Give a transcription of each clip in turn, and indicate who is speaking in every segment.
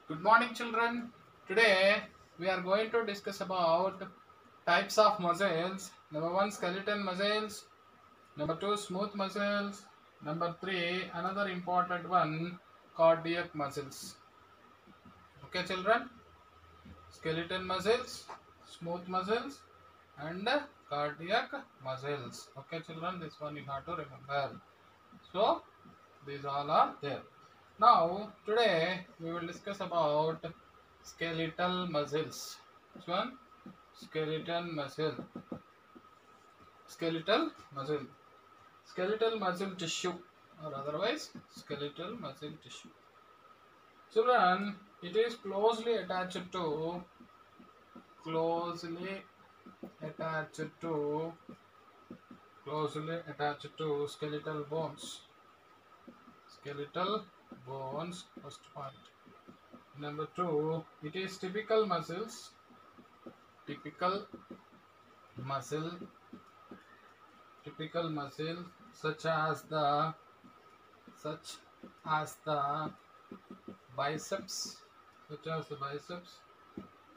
Speaker 1: Good morning, children. Today we are going to discuss about types of muscles. Number one, skeletal muscles. Number two, smooth muscles. Number three, another important one, cardiac muscles. Okay, children. Skeletal muscles, smooth muscles, and cardiac muscles. Okay, children. This one you have to remember. So these all are there. Now, today we will discuss about skeletal muscles. Which one? Skeletal muscle. Skeletal muscle. Skeletal muscle tissue, or otherwise skeletal muscle tissue. Children, it is closely attached to skeletal bones. Skeletal bones, first point. Number two, it is typical muscle, typical muscle such as the biceps,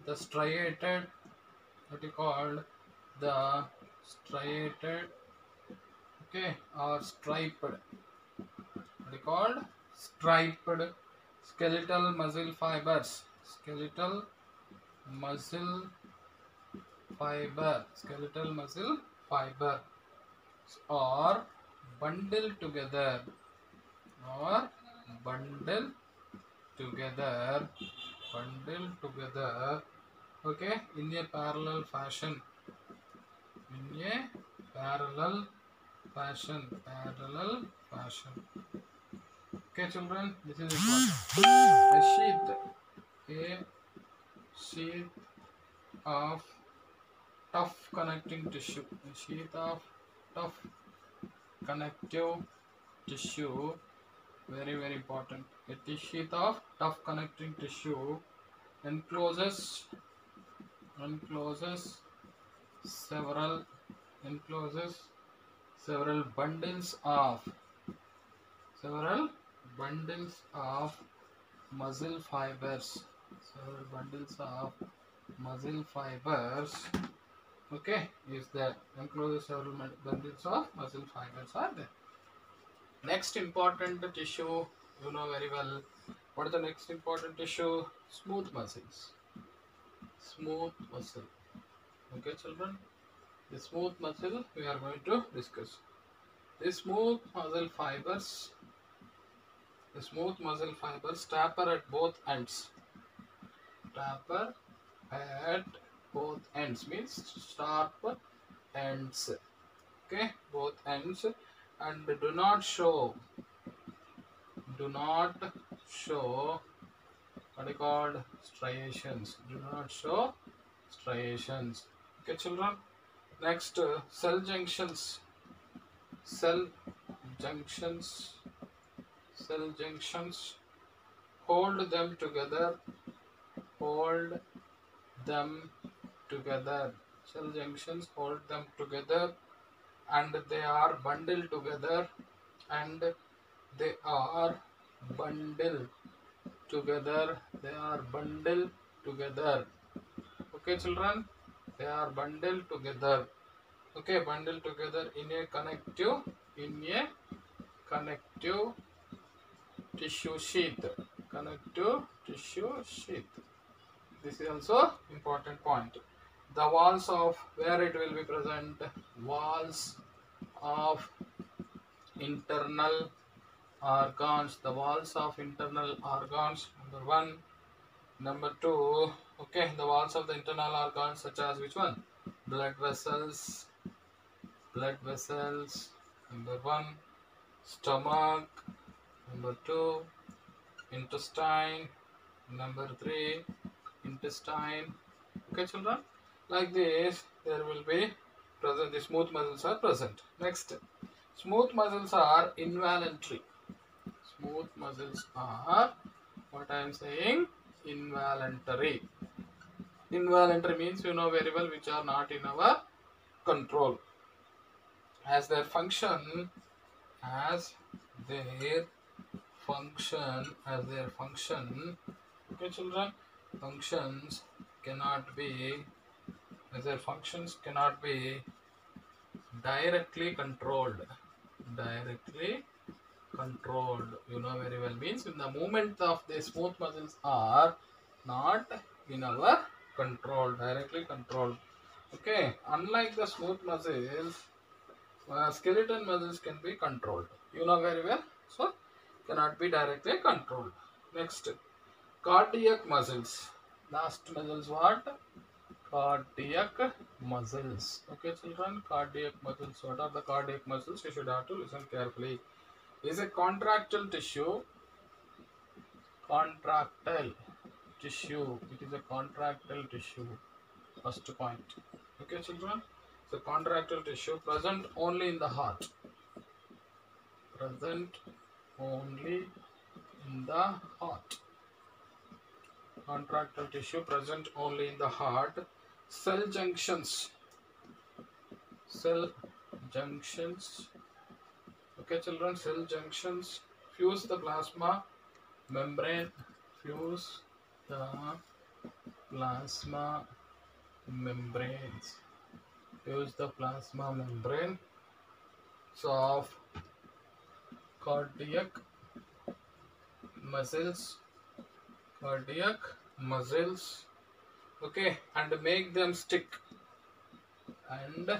Speaker 1: the striated, what you called the striated, okay, or striped, what you called striped skeletal muscle fibers, muscle skeletal muscle fiber or bundled together or bundled together okay, in a parallel fashion, in a parallel fashion. Okay, children, this is important. A sheath of tough connecting tissue, a sheath of tough connective tissue, very important. A sheath of tough connecting tissue encloses several several bundles of muscle fibers, muscle fibers, okay, is there. Encloses several bundles of muscle fibers are there. Next important tissue, you know very well. What is the next important tissue? Smooth muscles. Smooth muscle. Okay, children. The smooth muscle we are going to discuss. The smooth muscle fibers. Taper at both ends. Taper at both ends means sharp ends. Okay, both ends, and do not show what are called striations. Do not show striations. Okay, children. Next, cell junctions. Cell junctions. Hold them together. Cell junctions hold them together, and they are bundled together. They are bundled together. Okay, children. They are bundled together. Okay, bundled together in a connective tissue sheath. This is also important point. The walls of where it will be present. Walls of internal organs. The walls of internal organs. Number one. Number two. Okay, the walls of the internal organs such as which one? Blood vessels. Number one. Stomach. Number two. Intestine. Number three. Intestine. Okay, children. Like this, there will be present. The smooth muscles are present. Next, smooth muscles are involuntary. Smooth muscles are, what I am saying, involuntary. Involuntary means you know very well which are not in our control. As their function Okay, children, functions cannot be, their functions cannot be directly controlled. Directly controlled, you know very well, means in the movement of the smooth muscles are not in our control, directly controlled. Okay, unlike the smooth muscles, skeleton muscles can be controlled, you know very well, so cannot be directly controlled. Next, cardiac muscles. Last muscles what? Cardiac muscles. Okay, children, cardiac muscles. What are the cardiac muscles? You should have to listen carefully. Is a contractile tissue. Contractile tissue. It is a contractile tissue. First point. Okay, children. So contractile tissue present only in the heart. Present only in the heart. Contractile tissue present only in the heart. Cell junctions. Cell junctions. Okay, children. Cell junctions fuse the plasma membrane. Fuse the plasma membranes. Fuse the plasma membrane. So of cardiac muscles. Cardiac muscles. Okay, and make them stick. And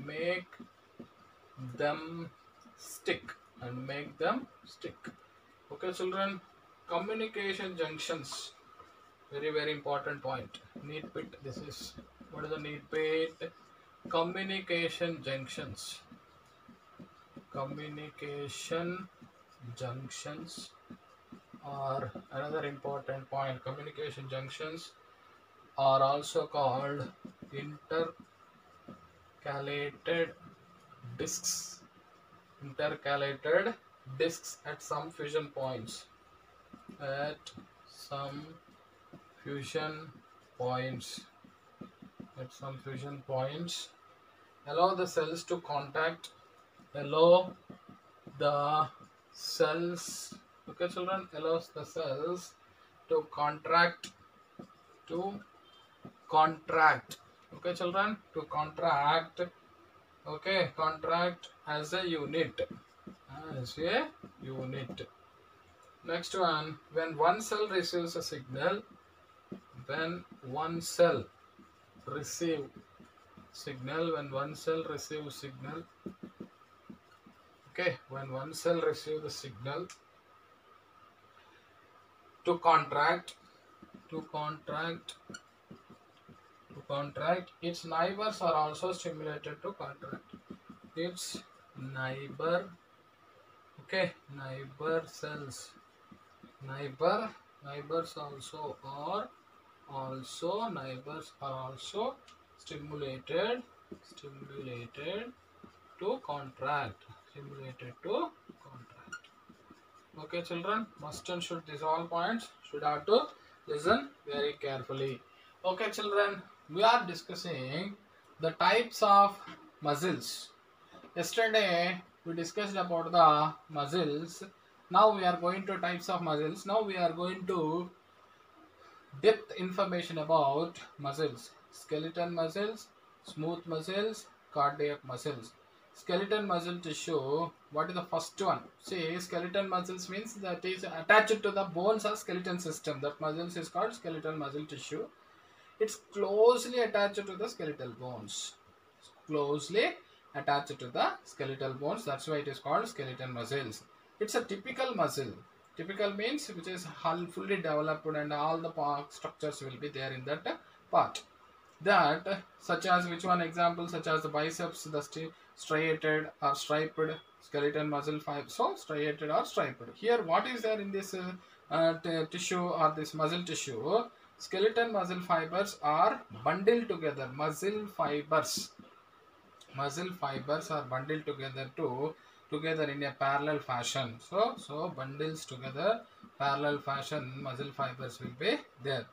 Speaker 1: make them stick. And make them stick. Okay, children. Communication junctions. Very, very important point. Need bit. This is what is the need bit? Communication junctions. Communication junctions are another important point. Communication junctions are also called intercalated discs. Intercalated discs at some fusion points. At some fusion points. At some fusion points. Allow the cells to contact. Allow the cells. Okay, children. Allows the cells to contract. To contract. Okay, children. To contract. Okay, contract as a unit. As a unit. Next one, when one cell receives a signal, when one cell receives signal, okay, when one cell receives the signal to contract, its neighbors are also stimulated to contract. Its neighbor, okay, neighbor cells. Neighbors are also stimulated to contract. Okay, children, must and should, these all points should have to listen very carefully. Okay, children, we are discussing the types of muscles. Yesterday we discussed about the muscles. Now we are going to types of muscles. Now we are going to depth information about muscles. Skeletal muscles, smooth muscles, cardiac muscles. Skeletal muscle tissue, what is the first one? See, skeletal muscles means that is attached to the bones or skeleton system. That muscles is called skeletal muscle tissue. It's closely attached to the skeletal bones. Closely attached to the skeletal bones. That's why it is called skeletal muscles. It's a typical muscle. Typical means which is fully developed and all the structures will be there in that part. That such as which one example, such as the biceps, the striated or striped skeletal muscle fiber. So striated or striped. Here what is there in this tissue or this muscle tissue? Skeletal muscle fibers are bundled together. Muscle fibers are bundled together in a parallel fashion. So bundles together parallel fashion. Muscle fibers will be there.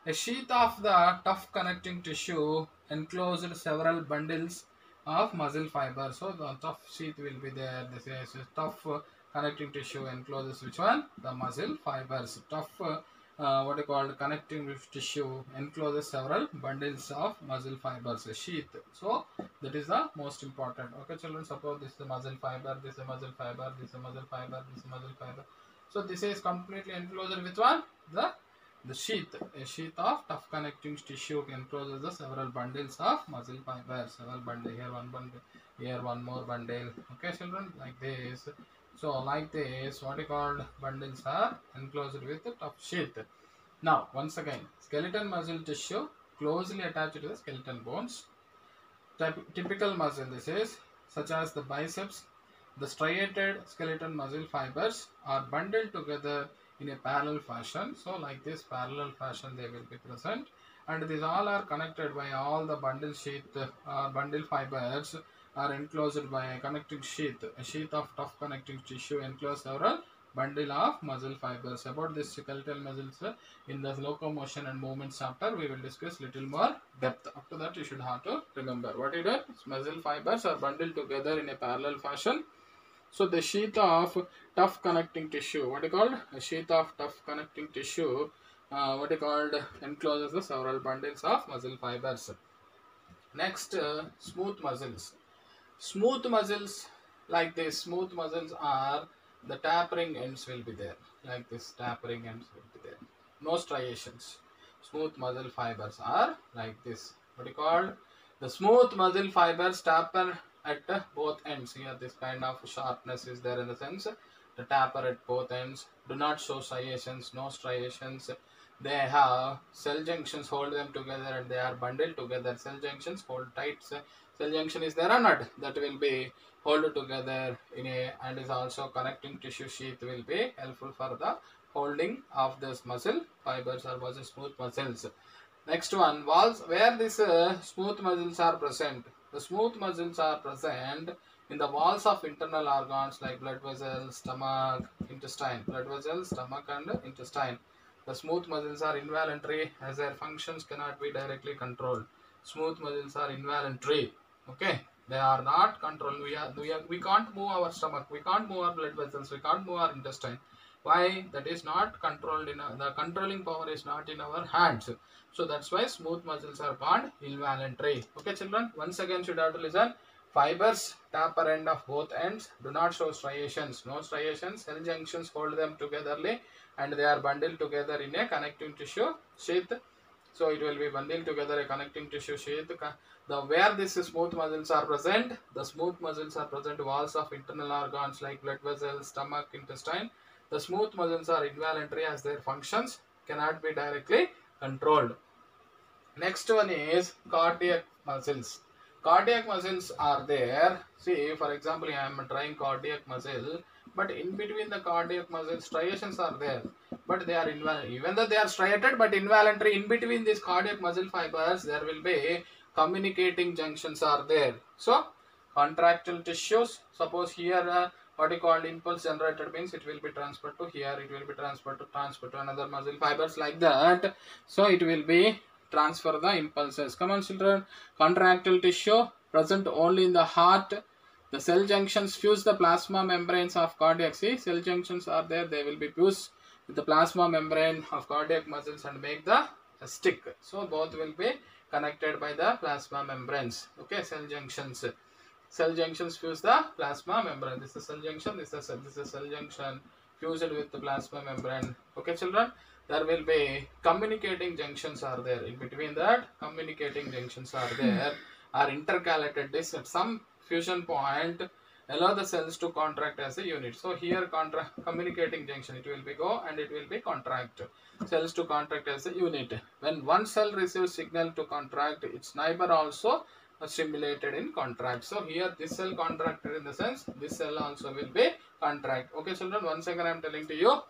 Speaker 1: A sheath of the tough connecting tissue enclosed several bundles of muscle fiber. So the tough sheath will be there. This is tough connecting tissue encloses which one? The muscle fibers. Tough what you call connecting tissue encloses several bundles of muscle fibers, a sheath. So that is the most important. Okay, children, suppose this is a muscle fiber, this is a muscle fiber, this is a muscle fiber, this is a muscle fiber. So this is completely enclosed with one the sheath. A sheath of tough connecting tissue encloses the several bundles of muscle fibers. Several bundle, here one bundle, here one more bundle. Okay, children, like this. So like this, what you called bundles are enclosed with a tough sheath. Now, once again, skeletal muscle tissue closely attached to the skeleton bones. Typical muscle, this is such as the biceps. The striated skeletal muscle fibers are bundled together in a parallel fashion. So like this parallel fashion they will be present, and these all are connected by all the bundle sheath, bundle fibers are enclosed by a connecting sheath. A sheath of tough connecting tissue encloses several bundle of muscle fibers. About this skeletal muscles in the locomotion and movement chapter we will discuss little more depth. Up to that you should have to remember what it is. Muscle fibers are bundled together in a parallel fashion. So the sheath of tough connecting tissue, what you called a sheath of tough connecting tissue, what you called encloses the several bundles of muscle fibers. Next, smooth muscles. Smooth muscles, like this, smooth muscles are the tapering ends will be there. Like this, tapering ends will be there. No striations. Smooth muscle fibers are like this. What you called the smooth muscle fibers taper at both ends. Here this kind of sharpness is there in the sense the taper at both ends. Do not show striations, no striations. They have cell junctions hold them together and they are bundled together. Cell junctions hold tight. Cell junction is there or not? That will be hold together in a, and is also connecting tissue sheath will be helpful for the holding of this muscle fibers or muscle smooth muscles. Next one, walls where these smooth muscles are present. The smooth muscles are present in the walls of internal organs like blood vessels, stomach, intestine. Blood vessels, stomach and intestine. The smooth muscles are involuntary as their functions cannot be directly controlled. Smooth muscles are involuntary. Okay, they are not controlled. We can't move our stomach, we can't move our blood vessels, we can't move our intestine. Why? That is not controlled in the controlling power is not in our hands. So that's why smooth muscles are called involuntary. Okay, children. Once again, should have to listen. Fibers taper end of both ends. Do not show striations. No striations. Cell junctions hold them togetherly, and they are bundled together in a connecting tissue sheath. So it will be bundled together a connecting tissue sheath. The where these smooth muscles are present, the smooth muscles are present walls of internal organs like blood vessels, stomach, intestine. The smooth muscles are involuntary as their functions cannot be directly controlled. Next one is cardiac muscles. Cardiac muscles are there. See, for example, I am trying cardiac muscle, but in between the cardiac muscle, striations are there, but they are involuntary. Even though they are striated, but involuntary. In between these cardiac muscle fibers, there will be communicating junctions are there. So, contractile tissues. Suppose here, what you call impulse generated means it will be transferred to here. It will be transferred to another muscle fibers like that. So, it will be transfer the impulses. Come on, children. Contractile tissue present only in the heart. The cell junctions fuse the plasma membranes of cardiac. See, cell junctions are there. They will be fused with the plasma membrane of cardiac muscles and make the stick. So both will be connected by the plasma membranes. Okay, cell junctions. Cell junctions fuse the plasma membrane. This is cell junction. This is cell junction fused with the plasma membrane. Okay, children. There will be communicating junctions are there. In between that, communicating junctions are there, are intercalated discs at some fusion point allow the cells to contract as a unit. So here communicating junction, it will be go and it will be contract. Cells to contract as a unit. When one cell receives signal to contract, its neighbor also stimulated in contract. So here this cell contracted in the sense this cell also will be contract. Okay, children, once again I am telling to you.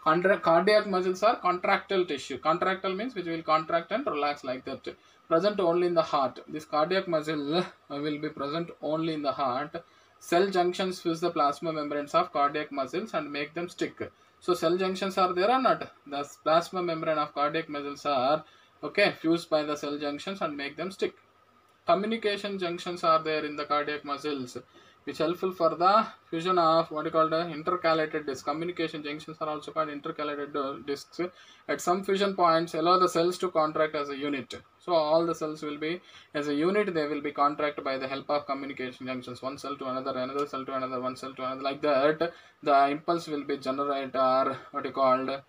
Speaker 1: Cardiac muscles are contractile tissue. Contractile means which will contract and relax like that. Present only in the heart. This cardiac muscle will be present only in the heart. Cell junctions fuse the plasma membranes of cardiac muscles and make them stick. So cell junctions are there or not? The plasma membrane of cardiac muscles are fused by the cell junctions and make them stick. Communication junctions are there in the cardiac muscles. which helpful for the fusion of what you call the intercalated discs. Communication junctions are also called intercalated discs. At some fusion points, allow the cells to contract as a unit. So all the cells will be as a unit. They will be contracted by the help of communication junctions. One cell to another, another cell to another, one cell to another. Like that, the impulse will be generated, or what you called,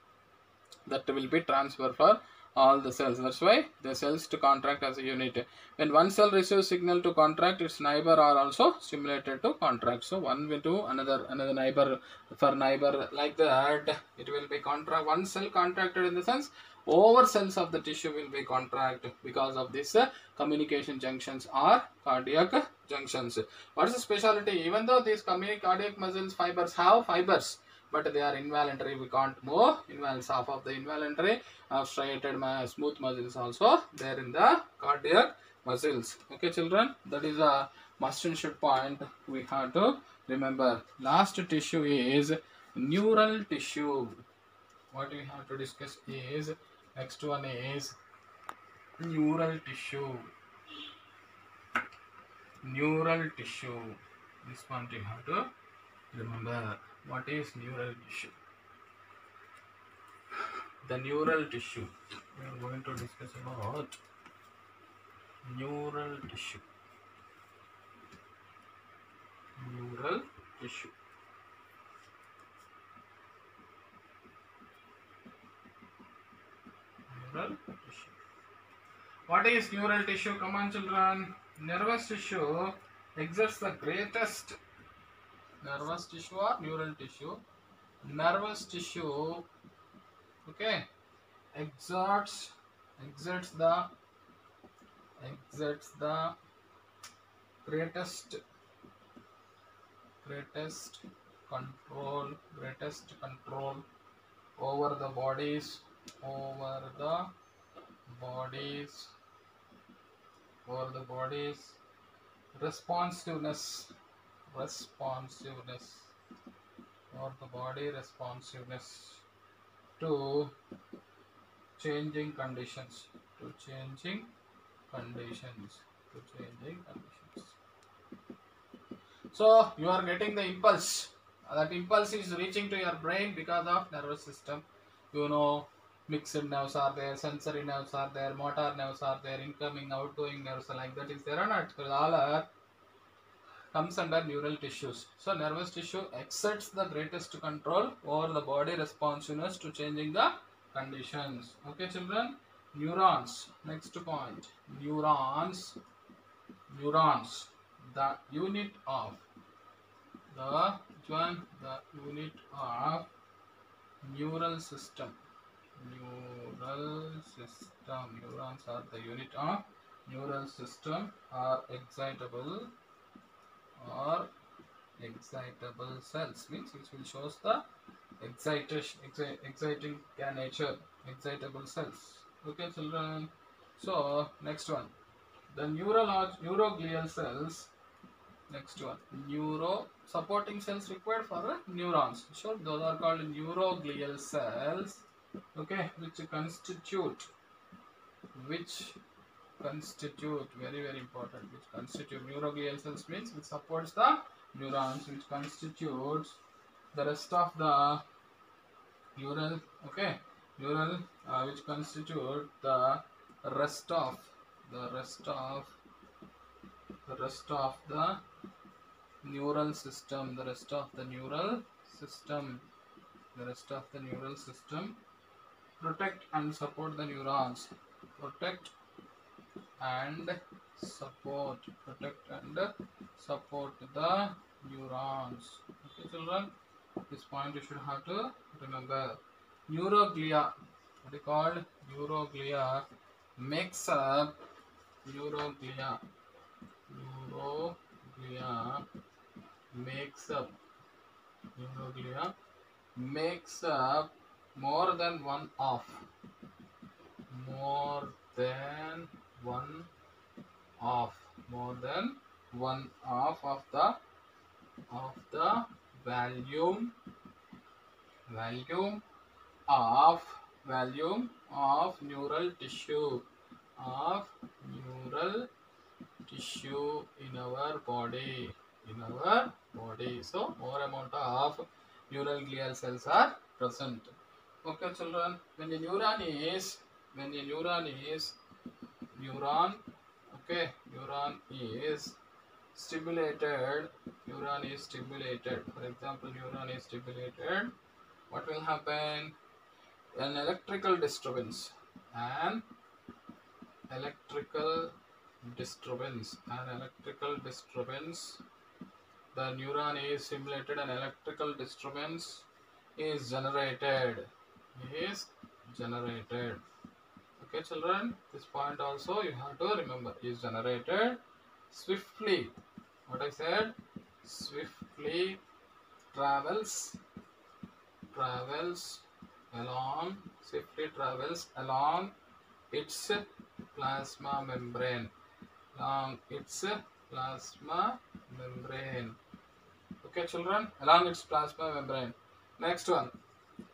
Speaker 1: that will be transfer for all the cells. That's why the cells to contract as a unit. When one cell receives signal to contract, its neighbor are also stimulated to contract. So one will do another neighbor, for neighbor, like that it will be contract. One cell contracted in the sense over cells of the tissue will be contract because of this communication junctions or cardiac junctions. What is the specialty? Even though these cardiac muscles fibers have fibers, but they are involuntary. We can't move involuntary. Half of the involuntary striated smooth muscles also there in the cardiac muscles. Okay, children, that is a must and should point we have to remember. Last tissue is neural tissue. What we have to discuss is, next one is neural tissue. Neural tissue. This point you have to remember. What is neural tissue? The neural tissue. We are going to discuss about neural tissue. Neural tissue. Neural tissue. What is neural tissue? Come on, children. Nervous tissue exerts the greatest. Nervous tissue or neural tissue? Nervous tissue, okay, exerts the greatest control over the bodies responsiveness or the body responsiveness to changing conditions. So you are getting the impulse. That impulse is reaching to your brain because of nervous system. You know, mixed nerves are there, sensory nerves are there, motor nerves are there, incoming, outgoing nerves like that is there or not. So all are comes under neural tissues. So nervous tissue exerts the greatest control over the body responsiveness to changing the conditions. Okay, children. Neurons. Next point. Neurons. The unit of neural system. Neurons are the unit of neural system or excitable cells, means which will shows the exciting nature, excitable cells. Okay, children. So next one, the neuroglial cells. Next one, neuro supporting cells required for neurons. So those are called neuroglial cells. Okay, which constitute very very important. Which constitute neuroglial cells means which supports the neurons, which constitutes the rest of the neural. Okay, which constitute the rest of the neural system, the rest of the neural system protect and support the neurons. Protect and support the neurons. Okay, children, this point you should have to remember. Neuroglia, what is called neuroglia, makes up makes up more than one of the volume of neural tissue in our body. in our body. So more amount of neural glial cells are present. Okay, children. When a neuron is neuron, okay, neuron is stimulated. Neuron is stimulated. For example, neuron is stimulated. What will happen? An electrical disturbance. An electrical disturbance. An electrical disturbance. The neuron is stimulated. An electrical disturbance is generated. Is generated. Okay, children. This point also you have to remember. Is generated swiftly. What I said? Swiftly travels along. Swiftly travels along its plasma membrane. Along its plasma membrane. Okay, children, along its plasma membrane. Next one,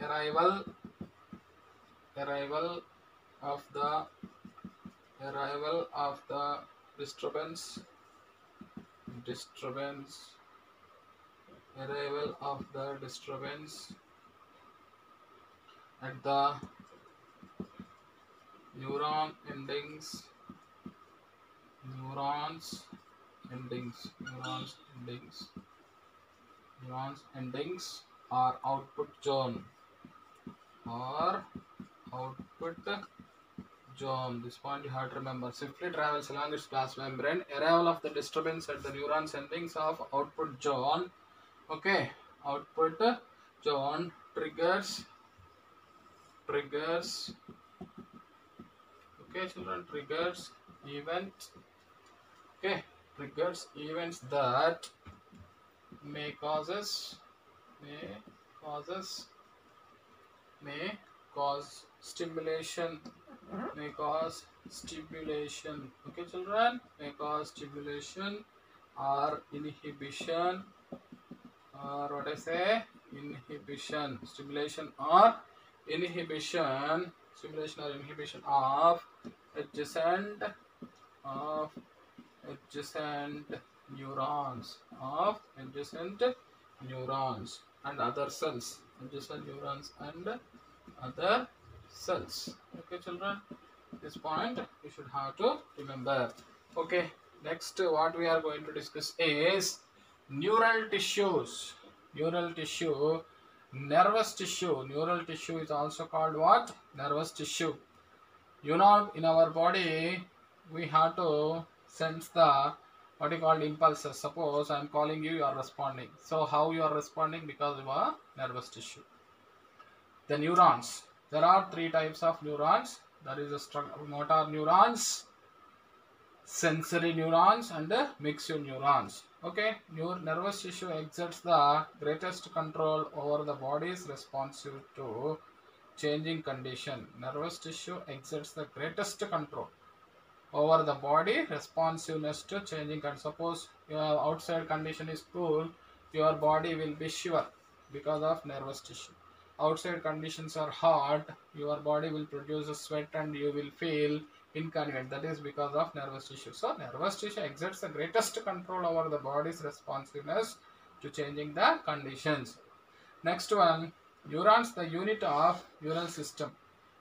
Speaker 1: arrival of the disturbance. Arrival of the disturbance at the neuron endings. Neurons endings are output zone. This point you have to remember. Swiftly travels along its plasma membrane. Arrival of the disturbance at the neuron's endings of output zone. Okay, output zone triggers. Okay, children, triggers event. Okay, triggers events that may cause stimulation. Okay, children, may cause stimulation or inhibition, or what I say, inhibition, stimulation or inhibition of adjacent neurons and other cells. Okay, children, this point you should have to remember. Okay, next what we are going to discuss is neural tissues. Neural tissue, nervous tissue. Neural tissue is also called what? Nervous tissue. You know, in our body we have to sense the what you call impulses. Suppose I am calling you, you are responding. So how you are responding? Because you are nervous tissue. The neurons. There are three types of neurons. There is a motor neurons, sensory neurons, and mixed neurons. Okay, nervous tissue exerts the greatest control over the body's responsive to changing condition. Nervous tissue exerts the greatest control over the body responsiveness to changing condition. Suppose your outside condition is cool, your body will be shiver because of nervous tissue. Outside conditions are hot, your body will produce a sweat and you will feel inconvenient. That is because of nervous tissue. So nervous tissue exerts the greatest control over the body's responsiveness to changing the conditions. Next one, neurons, the unit of neural system.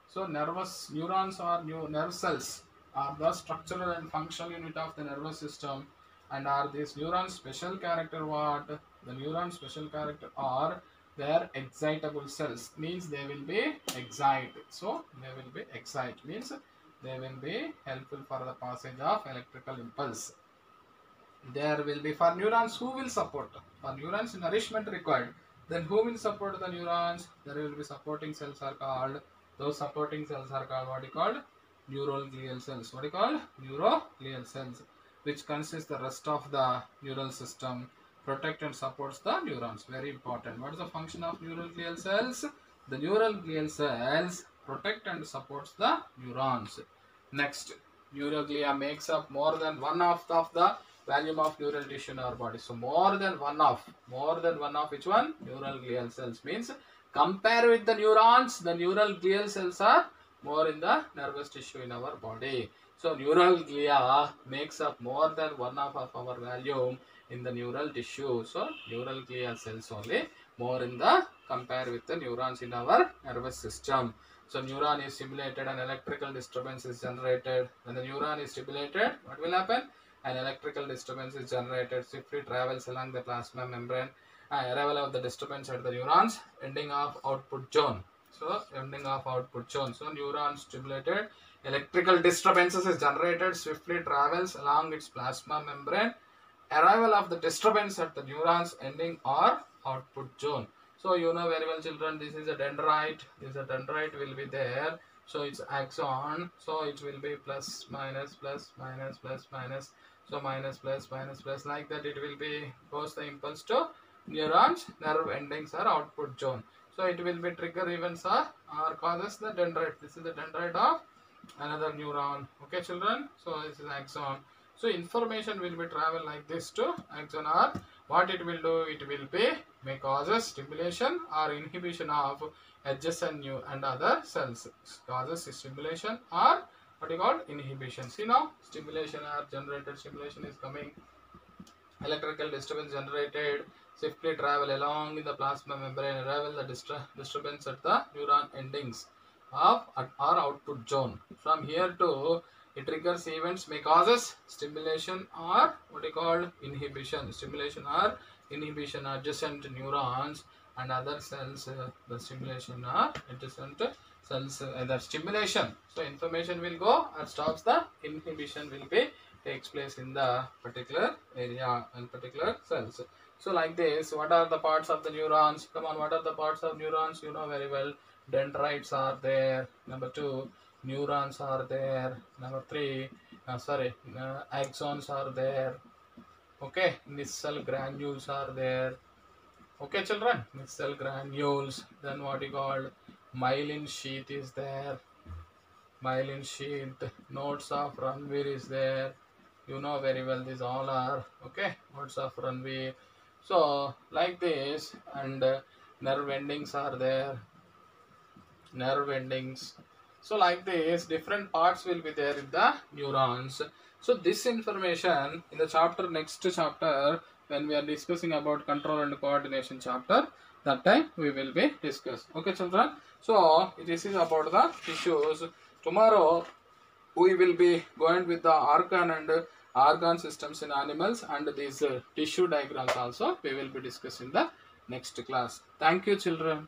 Speaker 1: So neurons or nerve cells are the structural and functional unit of the nervous system. And are these neurons special character what? The neurons special character are their excitable cells, means they will be excite. So they will be excite means they will be helpful for the passage of electrical impulse. There will be for neurons who will support. For neurons nourishment required. Then who will support the neurons? There will be supporting cells are called. Those supporting cells are called what you called? Neural glial cells. What you call? Neuroglial cells, which consist the rest of the neural system, protect and supports the neurons. Very important. What is the function of neural glial cells? The neural glial cells protect and supports the neurons. Next, neuroglia makes up more than one half of the volume of neural tissue in our body. So more than one of which one? Neural glial cells. Means compare with the neurons, the neural glial cells are more in the nervous tissue in our body. So neural glia makes up more than one half of our volume in the neural tissue. So neural glia cells only more in the compare with the neurons in our nervous system. So neuron is stimulated and electrical disturbance is generated. When the neuron is stimulated, what will happen? An electrical disturbance is generated, swiftly travels along the plasma membrane, arrival of the disturbance at the neurons, ending of output zone. So ending of output zone. So neuron stimulated, electrical disturbances is generated, swiftly travels along its plasma membrane, arrival of the disturbance at the neurons, ending or output zone. So you know very well, children, this is a dendrite. This is a dendrite will be there. So it's axon. So it will be plus minus plus minus plus minus. So minus plus minus plus, like that it will be goes the impulse to neurons. Nerve endings are output zone. So it will be trigger events are or causes the dendrite. This is the dendrite of another neuron. Okay, children. So this is axon. So information will be travel like this to axon, or what it will do, it will be may causes stimulation or inhibition of adjacent new and other cells. Causes stimulation or what you call inhibition. See now, stimulation or generated stimulation is coming. Electrical disturbance generated, swiftly travel along in the plasma membrane, arrival the disturbance at the neuron endings of or output zone. From here to it triggers events may causes stimulation or what you call inhibition. Stimulation or inhibition adjacent neurons and other cells. The stimulation or adjacent cells. The stimulation. So information will go or stops. The inhibition will be takes place in the particular area and particular cells. So like this, what are the parts of the neurons? Come on, what are the parts of neurons? You know very well. Dendrites are there. Number 2, neurons are there. Number 3, axons are there. Okay, micelle granules are there. Okay, children, micelle granules. Then what you call myelin sheath is there. Myelin sheath. Nodes of Ranvier is there. You know very well, these all are okay. Nodes of Ranvier. So like this, and nerve endings are there. Nerve endings. So like this, different parts will be there in the neurons. So this information in the chapter, next chapter, when we are discussing about control and coordination chapter, that time we will be discussed. Okay, children. So this is about the tissues. Tomorrow we will be going with the organ systems in animals, and these tissue diagrams also we will be discussing the next class. Thank you, children.